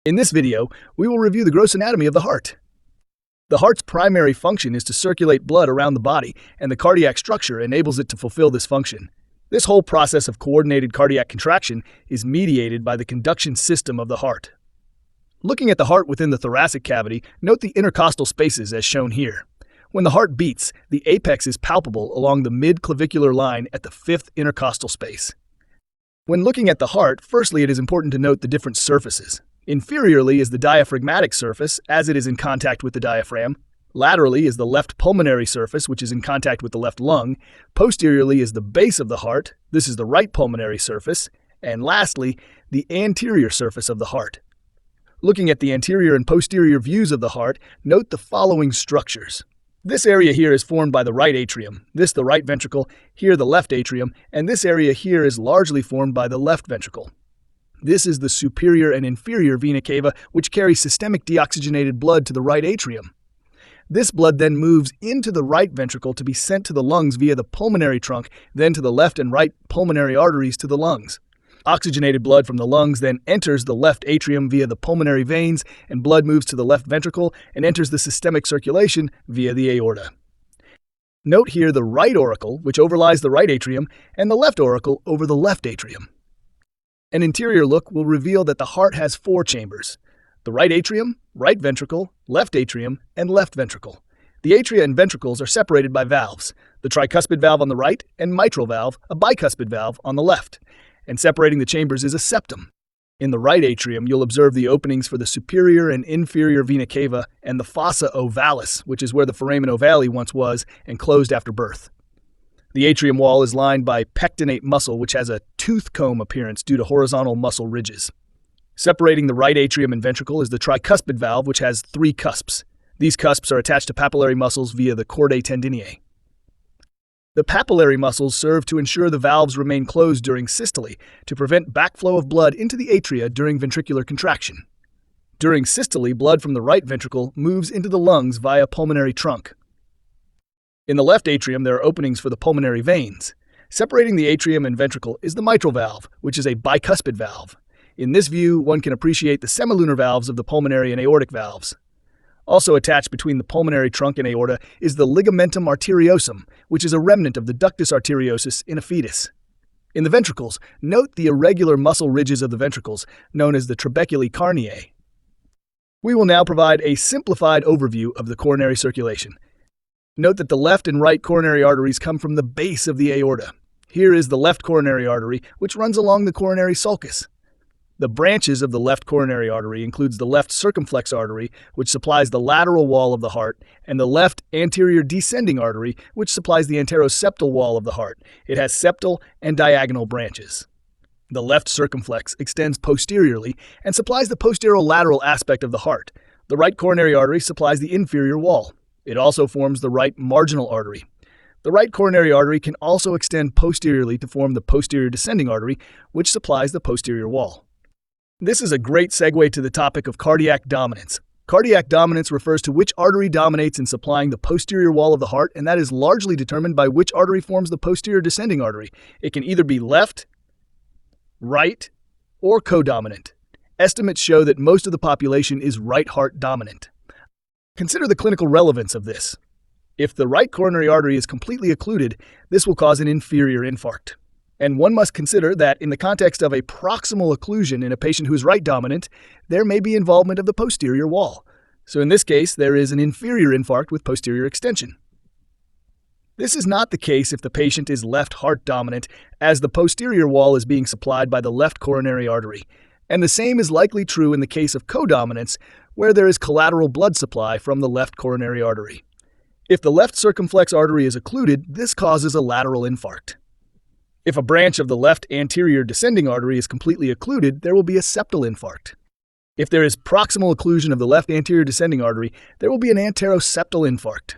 In this video, we will review the gross anatomy of the heart. The heart's primary function is to circulate blood around the body, and the cardiac structure enables it to fulfill this function. This whole process of coordinated cardiac contraction is mediated by the conduction system of the heart. Looking at the heart within the thoracic cavity, note the intercostal spaces as shown here. When the heart beats, the apex is palpable along the mid-clavicular line at the fifth intercostal space. When looking at the heart, firstly it is important to note the different surfaces. Inferiorly is the diaphragmatic surface, as it is in contact with the diaphragm. Laterally is the left pulmonary surface, which is in contact with the left lung. Posteriorly is the base of the heart. This is the right pulmonary surface. And lastly, the anterior surface of the heart. Looking at the anterior and posterior views of the heart, note the following structures. This area here is formed by the right atrium, this the right ventricle, here the left atrium, and this area here is largely formed by the left ventricle. This is the superior and inferior vena cava, which carries systemic deoxygenated blood to the right atrium. This blood then moves into the right ventricle to be sent to the lungs via the pulmonary trunk, then to the left and right pulmonary arteries to the lungs. Oxygenated blood from the lungs then enters the left atrium via the pulmonary veins, and blood moves to the left ventricle and enters the systemic circulation via the aorta. Note here the right auricle, which overlies the right atrium, and the left auricle over the left atrium. An interior look will reveal that the heart has four chambers: the right atrium, right ventricle, left atrium, and left ventricle. The atria and ventricles are separated by valves, the tricuspid valve on the right and mitral valve, a bicuspid valve, on the left. And separating the chambers is a septum. In the right atrium, you'll observe the openings for the superior and inferior vena cava and the fossa ovalis, which is where the foramen ovale once was and closed after birth. The atrium wall is lined by pectinate muscle, which has a tooth comb appearance due to horizontal muscle ridges. Separating the right atrium and ventricle is the tricuspid valve, which has three cusps. These cusps are attached to papillary muscles via the chordae tendineae. The papillary muscles serve to ensure the valves remain closed during systole to prevent backflow of blood into the atria during ventricular contraction. During systole, blood from the right ventricle moves into the lungs via pulmonary trunk. In the left atrium, there are openings for the pulmonary veins. Separating the atrium and ventricle is the mitral valve, which is a bicuspid valve. In this view, one can appreciate the semilunar valves of the pulmonary and aortic valves. Also attached between the pulmonary trunk and aorta is the ligamentum arteriosum, which is a remnant of the ductus arteriosus in a fetus. In the ventricles, note the irregular muscle ridges of the ventricles, known as the trabeculae carneae. We will now provide a simplified overview of the coronary circulation. Note that the left and right coronary arteries come from the base of the aorta. Here is the left coronary artery, which runs along the coronary sulcus. The branches of the left coronary artery includes the left circumflex artery, which supplies the lateral wall of the heart, and the left anterior descending artery, which supplies the anteroseptal wall of the heart. It has septal and diagonal branches. The left circumflex extends posteriorly and supplies the posterolateral aspect of the heart. The right coronary artery supplies the inferior wall. It also forms the right marginal artery. The right coronary artery can also extend posteriorly to form the posterior descending artery, which supplies the posterior wall. This is a great segue to the topic of cardiac dominance. Cardiac dominance refers to which artery dominates in supplying the posterior wall of the heart, and that is largely determined by which artery forms the posterior descending artery. It can either be left, right, or codominant. Estimates show that most of the population is right heart dominant. Consider the clinical relevance of this. If the right coronary artery is completely occluded, this will cause an inferior infarct. And one must consider that in the context of a proximal occlusion in a patient who is right dominant, there may be involvement of the posterior wall. So in this case, there is an inferior infarct with posterior extension. This is not the case if the patient is left heart dominant, as the posterior wall is being supplied by the left coronary artery. And the same is likely true in the case of codominance, where there is collateral blood supply from the left coronary artery. If the left circumflex artery is occluded, this causes a lateral infarct. If a branch of the left anterior descending artery is completely occluded, there will be a septal infarct. If there is proximal occlusion of the left anterior descending artery, there will be an anteroseptal infarct.